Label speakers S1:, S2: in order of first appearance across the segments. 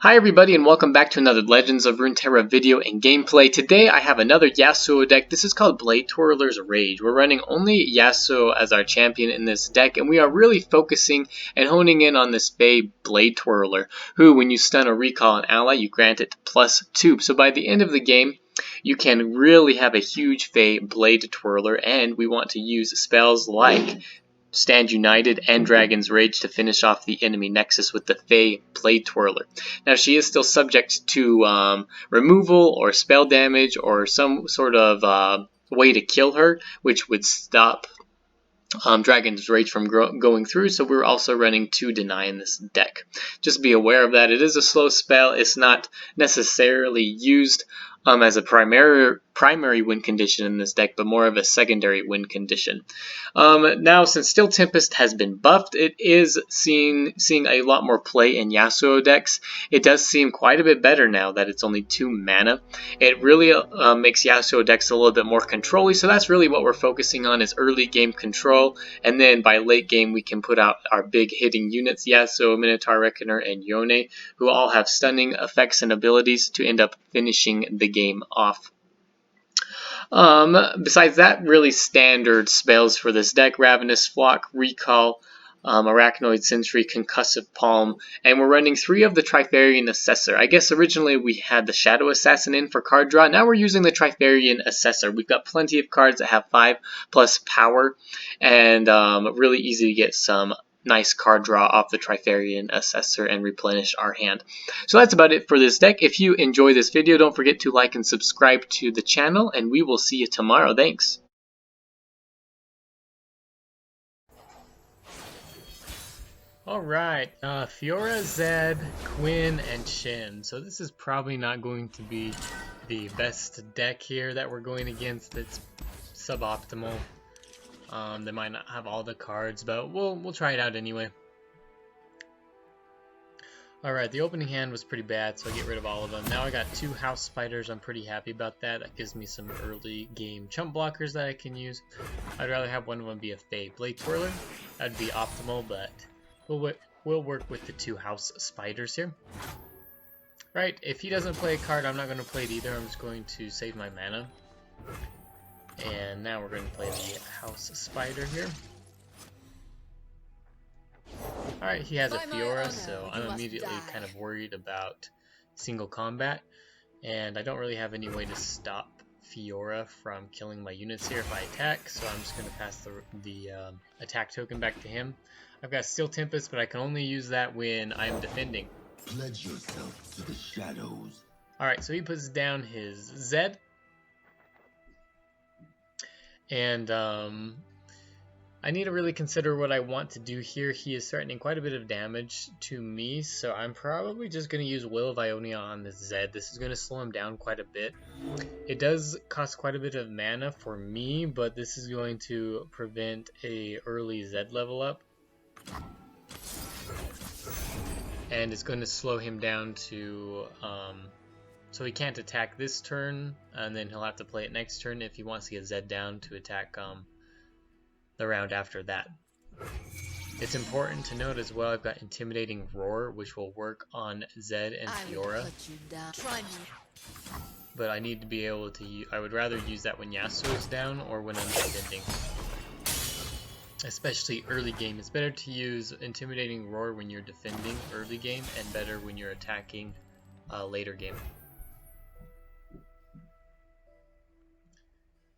S1: Hi everybody and welcome back to another Legends of Runeterra video and gameplay. Today I have another Yasuo deck. This is called BLADETWIRLER'S Rage. We're running only Yasuo as our champion in this deck, and we are really focusing and honing in on this Fae Bladetwirler, who when you stun or recall an ally, you grant it +2. So by the end of the game, you can really have a huge Fae Bladetwirler, and we want to use spells like Stand United and Dragon's Rage to finish off the enemy Nexus with the Fae Bladetwirler. Now she is still subject to removal or spell damage or some sort of way to kill her, which would stop Dragon's Rage from going through, so we're also running 2 Deny in this deck. Just be aware of that. It is a slow spell. It's not necessarily used as a primary win condition in this deck, but more of a secondary win condition. Now, since Steel Tempest has been buffed, it is seeing a lot more play in Yasuo decks. It does seem quite a bit better now that it's only 2 mana. It really makes Yasuo decks a little bit more control-y, so that's really what we're focusing on is early game control, and then by late game we can put out our big hitting units, Yasuo, Minotaur Reckoner, and Yone, who all have stunning effects and abilities to end up finishing the game off. Besides that, really standard spells for this deck: Ravenous Flock, Recall, Arachnoid Sentry, Concussive Palm, and we're running 3 of the Trifarian Assessor. I guess originally we had the Shadow Assassin in for card draw. Now we're using the Trifarian Assessor. We've got plenty of cards that have 5+ power, and really easy to get some nice card draw off the Trifarian Assessor and replenish our hand. So that's about it for this deck. If you enjoy this video, don't forget to like and subscribe to the channel, and we will see you tomorrow. Thanks. Alright, Fiora, Zed, Quinn, and Shin. So this is probably not going to be the best deck here that we're going against. It's suboptimal. They might not have all the cards, but we'll try it out anyway. Alright, the opening hand was pretty bad, so I get rid of all of them. Now I got 2 House Spiders. I'm pretty happy about that. That gives me some early game chump blockers that I can use. I'd rather have one of them be a Fae Bladetwirler. That'd be optimal, but we'll work with the 2 House Spiders here. Right, if he doesn't play a card, I'm not going to play it either. I'm just going to save my mana. And now we're going to play the House Spider here. Alright, he has a Fiora, so I'm immediately kind of worried about single combat. And I don't really have any way to stop Fiora from killing my units here if I attack, so I'm just going to pass the attack token back to him. I've got Steel Tempest, but I can only use that when I'm defending.
S2: Pledge yourself to the shadows.
S1: Alright, so he puts down his Zed. And I need to really consider what I want to do here. He is threatening quite a bit of damage to me, so I'm probably just going to use Will of Ionia on this Zed. This is going to slow him down quite a bit. It does cost quite a bit of mana for me, but this is going to prevent a early Zed level up. And it's going to slow him down to so he can't attack this turn, and then he'll have to play it next turn if he wants to get Zed down to attack the round after that. It's important to note as well, I've got Intimidating Roar, which will work on Zed and Fiora. But I need to be able to I would rather use that when Yasuo is down or when I'm defending. Especially early game. It's better to use Intimidating Roar when you're defending early game, and better when you're attacking later game.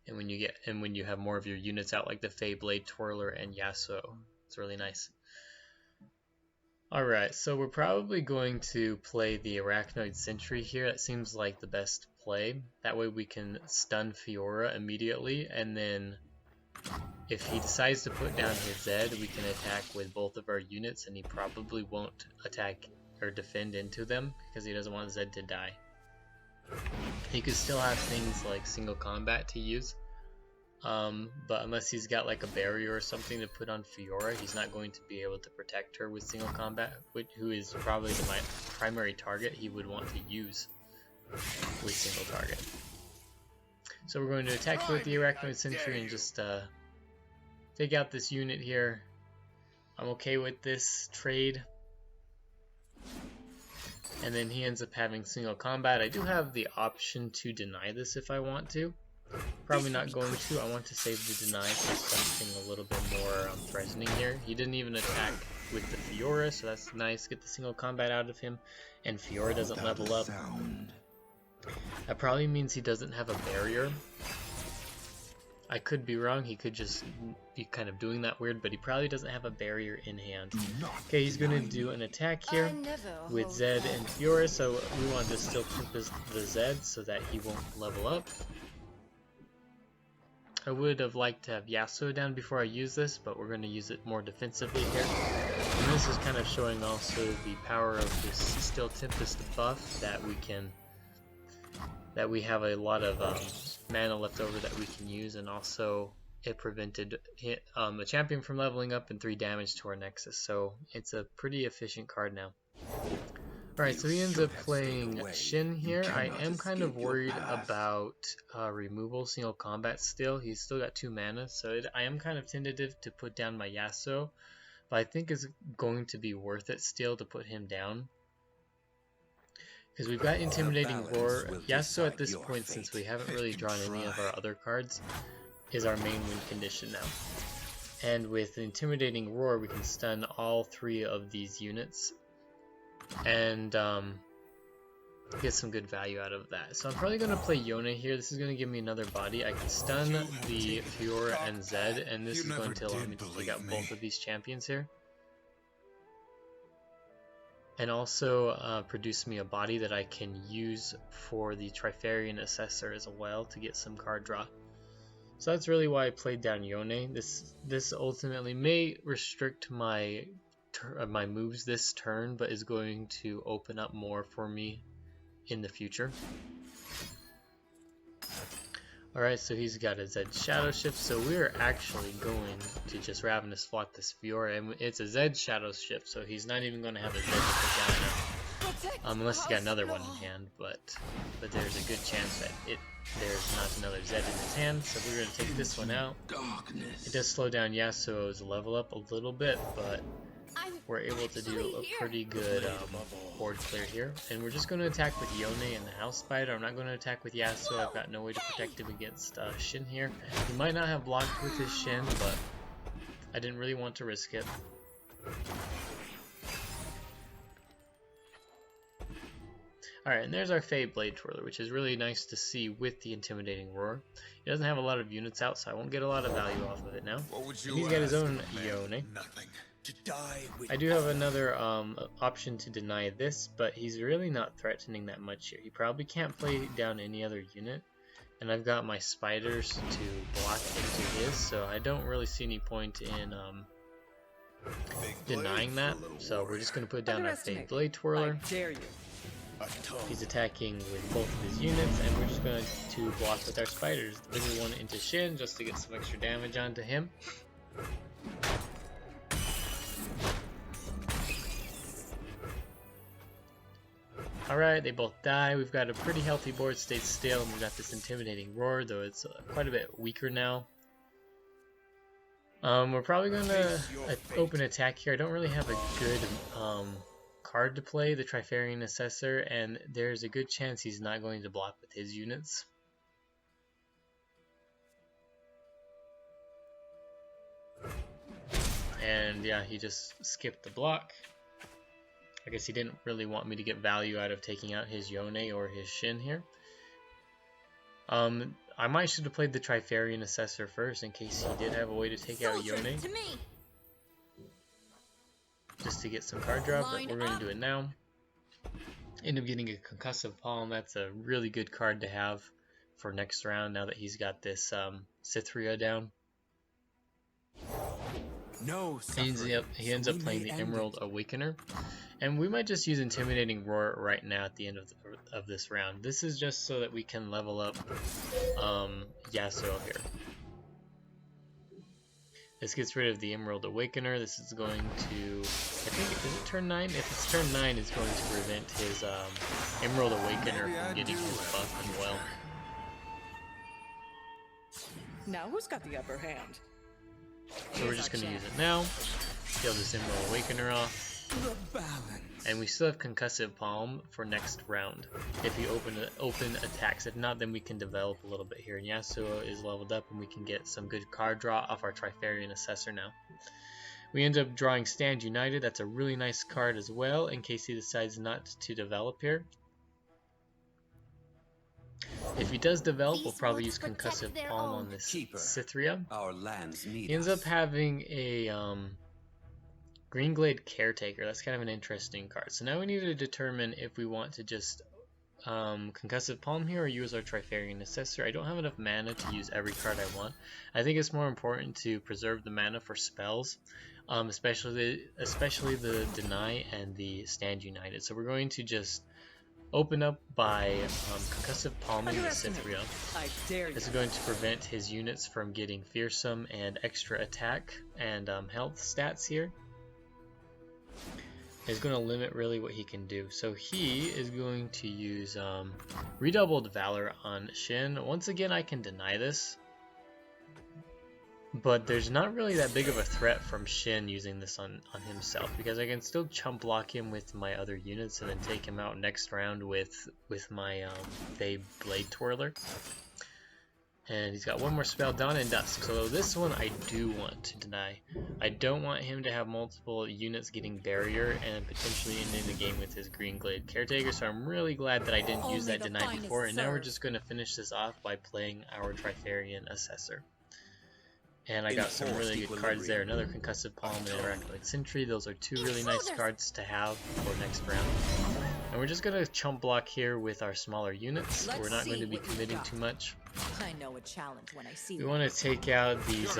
S1: And when you have more of your units out, like the Fae Bladetwirler and Yasuo. It's really nice. Alright, so we're probably going to play the Arachnoid Sentry here. That seems like the best play. That way we can stun Fiora immediately, and then if he decides to put down his Zed, we can attack with both of our units, and he probably won't attack or defend into them because he doesn't want Zed to die. He could still have things like single combat to use, but unless he's got like a barrier or something to put on Fiora, he's not going to be able to protect her with single combat, who is probably the primary target he would want to use with single target. So we're going to attack with the Arachnoid Sentry and just take out this unit here. I'm okay with this trade. and then he ends up having single combat. I do have the option to deny this if I want to. Probably not going to. I want to save the deny for something a little bit more threatening here. He didn't even attack with the Fiora, so that's nice. Get the single combat out of him, and Fiora doesn't level up. That probably means he doesn't have a barrier. I could be wrong, he could just be kind of doing that weird, but he probably doesn't have a barrier in hand. Okay, he's going to do an attack here with Zed and Fiora, so we want to still purpose the Zed so that he won't level up. I would have liked to have Yasuo down before I use this, but we're going to use it more defensively here. And this is kind of showing also the power of this Still Tempest buff that we have a lot of mana left over that we can use, and also it prevented a champion from leveling up and 3 damage to our Nexus, so it's a pretty efficient card now. Alright, so he ends up playing Shin here. I am kind of worried about removal, single combat still. He's still got 2 mana, so I am kind of tentative to put down my Yasuo, but I think it's going to be worth it still to put him down. Because we've got Intimidating Roar. Yasuo at this point, since we haven't really drawn any of our other cards, is our main win condition now. And with Intimidating Roar, we can stun all 3 of these units and get some good value out of that. So I'm probably going to play Yone here. This is going to give me another body. I can stun the Fiora and Zed, and this is going to allow me to take out both of these champions here. And also produce me a body that I can use for the Trifarian Assessor as well to get some card draw. So that's really why I played down Yone. This ultimately may restrict my moves this turn, but is going to open up more for me in the future. Alright, so he's got a Zed Shadow Shift, so we're actually going to just Ravenous Flock this Fiora, and it's a Zed Shadow Shift, so he's not even going to have a Zed to put down now. Unless he got another one in hand, but there's a good chance that there's not another Zed in his hand, so we're going to take this one out. It does slow down Yasuo's level up a little bit, but we're able to do a pretty good board clear here. And we're just going to attack with Yone and the House Spider. I'm not going to attack with Yasuo. I've got no way to protect him against Shin here. He might not have blocked with his Shin, but I didn't really want to risk it. Alright, and there's our Fae Bladetwirler, which is really nice to see with the Intimidating Roar. He doesn't have a lot of units out, so I won't get a lot of value off of it now. And he's got his own Yone. I do have another option to deny this, but he's really not threatening that much here. He probably can't play down any other unit, and I've got my spiders to block into his, so I don't really see any point in denying that. So we're just going to put down our Fae Bladetwirler. He's attacking with both of his units, and we're just going to block with our spiders. Bring one into Shin just to get some extra damage onto him. Alright, they both die. We've got a pretty healthy board, stayed still, and we've got this Intimidating Roar, though it's quite a bit weaker now. We're probably going to open attack here. I don't really have a good card to play, the Trifarian Assessor, and there's a good chance he's not going to block with his units. And yeah, he just skipped the block. I guess he didn't really want me to get value out of taking out his Yone or his Shin here. I might should have played the Trifarian Assessor first in case he did have a way to take out Yone. Just to get some card draw, but we're going to do it now. End up getting a Concussive Palm. That's a really good card to have for next round now that he's got this Cytheria down. He ends up playing the Emerald Awakener. And we might just use Intimidating Roar right now at the end of this round. This is just so that we can level up Yasuo here. This gets rid of the Emerald Awakener. This is going to, I think, is it turn 9? If it's turn 9, it's going to prevent his Emerald Awakener from getting his buff as well.
S3: Now who's got the upper hand?
S1: So we're just going to use it now. Kill this Emerald Awakener off.
S4: The balance.
S1: And we still have Concussive Palm for next round if we open attacks. If not, then we can develop a little bit here. And Yasuo is leveled up and we can get some good card draw off our Trifarian Assessor now. We end up drawing Stand United. That's a really nice card as well in case he decides not to develop here. If he does develop, we'll probably use Concussive Palm on this Cythria.
S4: Our lands need
S1: He ends up having a Greenglade Caretaker. That's kind of an interesting card. So now we need to determine if we want to just Concussive Palm here or use our Trifarian Assessor. I don't have enough mana to use every card I want. I think it's more important to preserve the mana for spells, especially the Deny and the Stand United. So we're going to just open up by Concussive Palming the Cythria. This is going to prevent his units from getting fearsome and extra attack and health stats here. It's going to limit really what he can do. So he is going to use Redoubled Valor on Shin. Once again, I can deny this, but there's not really that big of a threat from Shin using this on himself, because I can still chump block him with my other units and then take him out next round with my Fae Bladetwirler. And he's got one more spell, Dawn and Dusk. So this one I do want to deny. I don't want him to have multiple units getting barrier and potentially ending the game with his Greenglade Caretaker. So I'm really glad that I didn't use that deny before. And now we're just going to finish this off by playing our Trifarian Assessor. And I got some really good cards there. Another Concussive Palm and Arachnoid Sentry. Those are two really nice cards to have for next round. And we're just going to chump block here with our smaller units. We're not going to be committing too much.
S3: I know a challenge when I see
S1: We want to take out these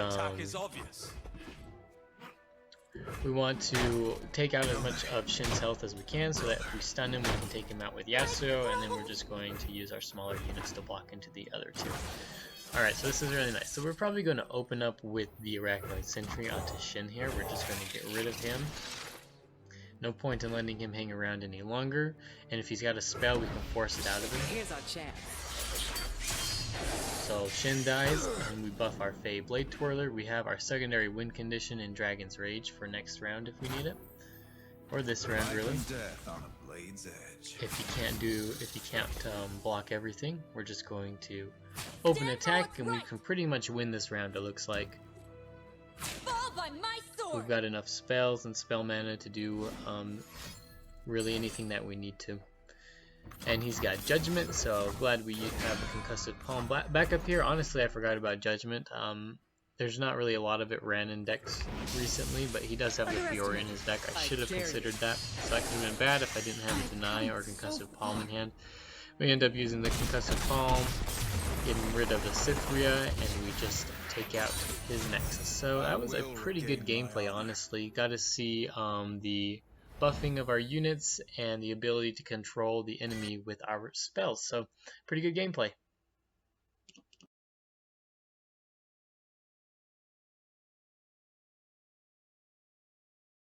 S1: we want to take out as much of Shin's health as we can so that if we stun him we can take him out with Yasuo, and then we're just going to use our smaller units to block into the other two. Alright, so this is really nice. So we're probably going to open up with the Arachnoid Sentry onto Shin here. We're just going to get rid of him. No point in letting him hang around any longer, and if he's got a spell we can force it out of him.
S3: Here's our chance.
S1: So Shin dies, and we buff our Fae Bladetwirler. We have our secondary win condition in Dragon's Rage for next round if we need it, or this round really. If you can't block everything, we're just going to open attack, and we can pretty much win this round. It looks like we've got enough spells and spell mana to do really anything that we need to. And he's got Judgment, so glad we have a Concussive Palm back up here. Honestly, I forgot about Judgment. There's not really a lot of it ran in decks recently, but he does have the Fiora in his deck. I should have considered that, so that could have been bad if I didn't have a Deny or Concussive Palm in hand. We end up using the Concussive Palm, getting rid of the Cythria, and we just take out his Nexus. So that was a pretty good gameplay, honestly. Got to see the buffing of our units and the ability to control the enemy with our spells. So pretty good gameplay.